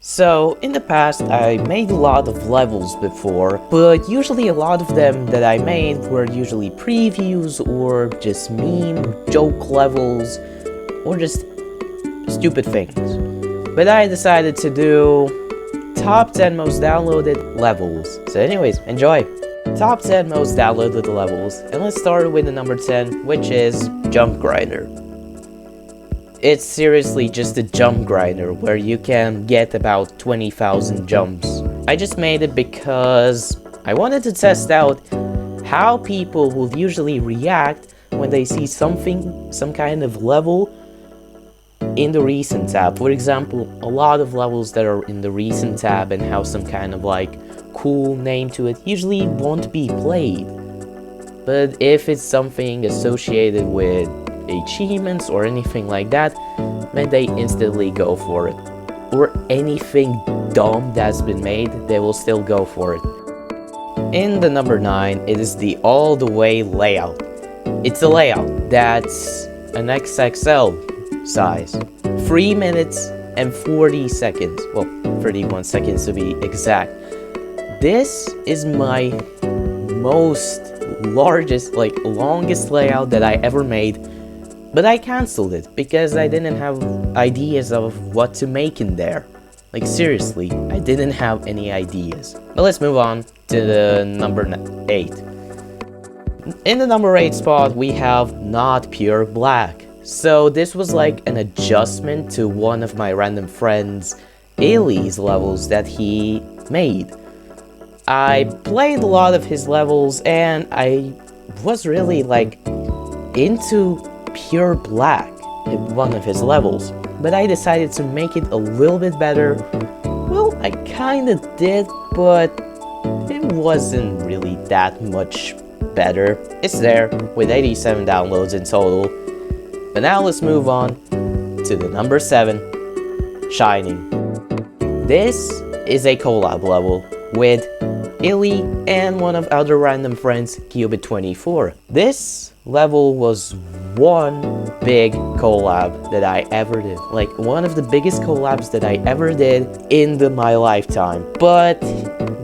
So, in the past, I made a lot of levels before, but usually a lot of them that I made were usually previews or just meme, joke levels, or just stupid things. But I decided to do top 10 most downloaded levels. So anyways, enjoy! Top 10 most downloaded levels, and let's start with the number 10, which is Jump Grinder. It's seriously just a jump grinder where you can get about 20,000 jumps. I just made it because I wanted to test out how people will usually react when they see something, some kind of level in the recent tab. For example, a lot of levels that are in the recent tab and have some kind of like cool name to it usually won't be played. But if it's something associated with achievements or anything like that, then they instantly go for it. Or anything dumb that's been made, they will still go for it. In the number 9, it is the all the way layout. It's a layout that's an XXL size. 3 minutes and 40 seconds. Well, 31 seconds to be exact. This is my longest layout that I ever made. But I cancelled it because I didn't have ideas of what to make in there. Like seriously, I didn't have any ideas. But let's move on to the number 8. In the number 8 spot, we have Not Pure Black. So this was like an adjustment to one of my random friends' Ailey's levels that he made. I played a lot of his levels and I was really like into Pure Black in one of his levels, but I decided to make it a little bit better. Well, I kinda did, but it wasn't really that much better. It's there with 87 downloads in total. But now let's move on to the number 7, Shining. This is a collab level with Illy and one of other random friends, Cubit24. This level was one big collab that I ever did. Like one of the biggest collabs that I ever did in my lifetime. But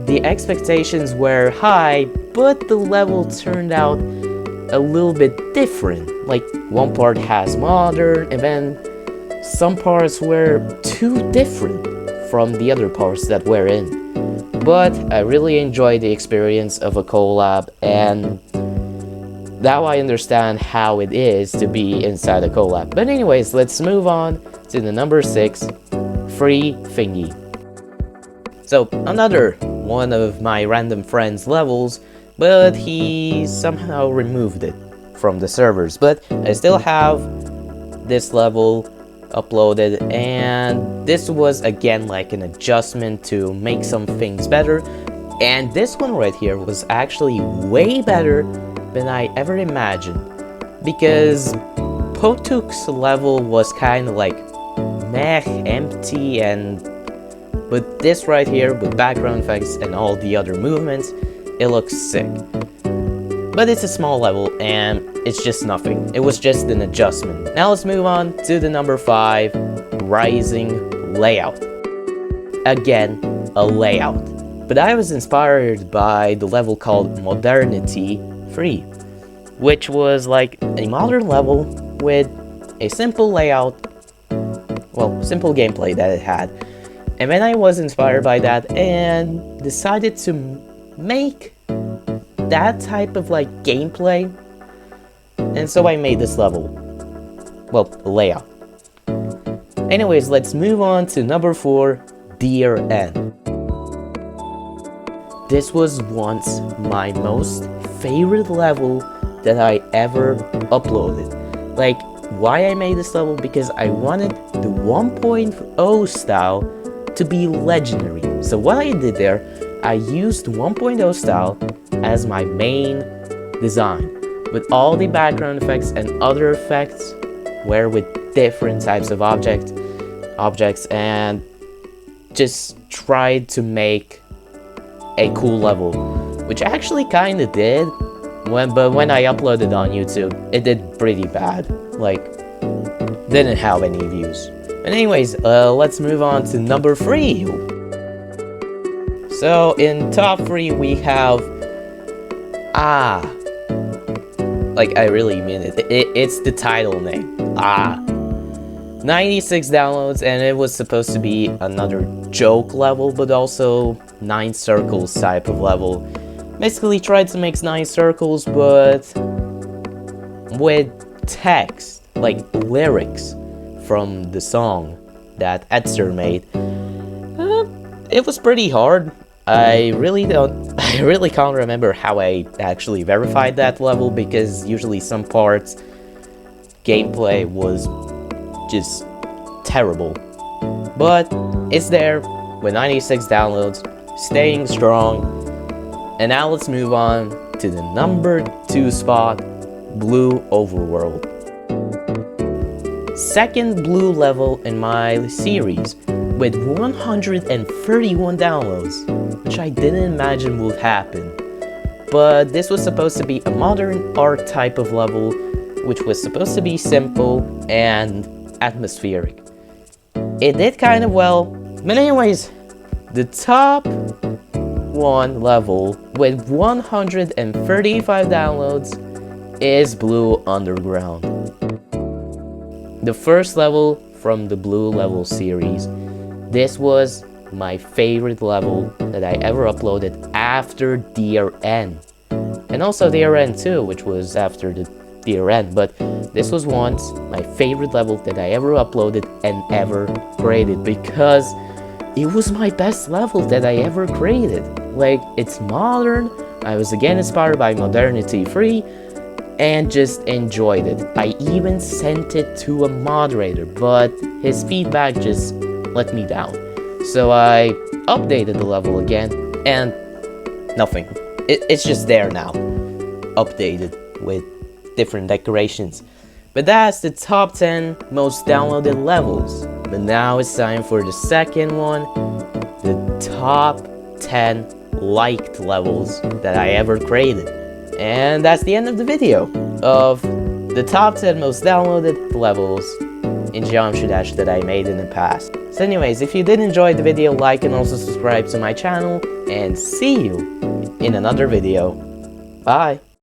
the expectations were high, but the level turned out a little bit different. Like one part has modern, and then some parts were too different from the other parts that we're in. But I really enjoyed the experience of a collab, and now I understand how it is to be inside a collab. But anyways, let's move on to the number 6, Free Thingy. So another one of my random friends' levels, but he somehow removed it from the servers. But I still have this level uploaded, and this was again like an adjustment to make some things better. And this one right here was actually way better than I ever imagined, because Potuk's level was kind of like meh, empty, but this right here with background effects and all the other movements, it looks sick. But it's a small level and it's just nothing. It was just an adjustment. Now let's move on to the number 5, Rising Layout. Again, a layout. But I was inspired by the level called Modernity 3, which was like a modern level with a simple layout, well, simple gameplay that it had. And then I was inspired by that and decided to make that type of like gameplay, and so I made this level, well, layout. Anyways, let's move on to number 4, Dear End. This was once my most favorite level that I ever uploaded. Like, why I made this level? Because I wanted the 1.0 style to be legendary. So what I did there, I used 1.0 style as my main design, with all the background effects and other effects were with different types of objects, and just tried to make a cool level, which actually kind of did. But when I uploaded on YouTube, it did pretty bad. Like, didn't have any views. But anyways, let's move on to number 3. So in top 3 we have like I really mean it. It's the title name. 96 downloads, and it was supposed to be another joke level, but also 9 circles type of level. Basically tried to make 9 circles, but with text, like lyrics from the song that Edster made. It was pretty hard. I really can't remember how I actually verified that level, because usually some parts gameplay was just terrible. But it's there with 96 downloads, staying strong. And now let's move on to the number 2 spot, Blue Overworld. Second blue level in my series with 131 downloads, which I didn't imagine would happen. But this was supposed to be a modern art type of level, which was supposed to be simple and atmospheric. It did kind of well, but anyways, the top 1 level with 135 downloads is Blue Underground. The first level from the Blue level series. This was my favorite level that I ever uploaded after Dear End. And also Dear End 2, which was after the Dear End, but this was once my favorite level that I ever uploaded and ever created, because it was my best level that I ever created. Like, it's modern, I was again inspired by Modernity 3, and just enjoyed it. I even sent it to a moderator, but his feedback just let me down. So I updated the level again, and nothing. It's just there now, updated with different decorations. But that's the top 10 most downloaded levels. But now it's time for the second one, the top 10 liked levels that I ever created. And that's the end of the video of the top 10 most downloaded levels in Geometry Dash that I made in the past. So anyways, if you did enjoy the video, like and also subscribe to my channel, and see you in another video. Bye!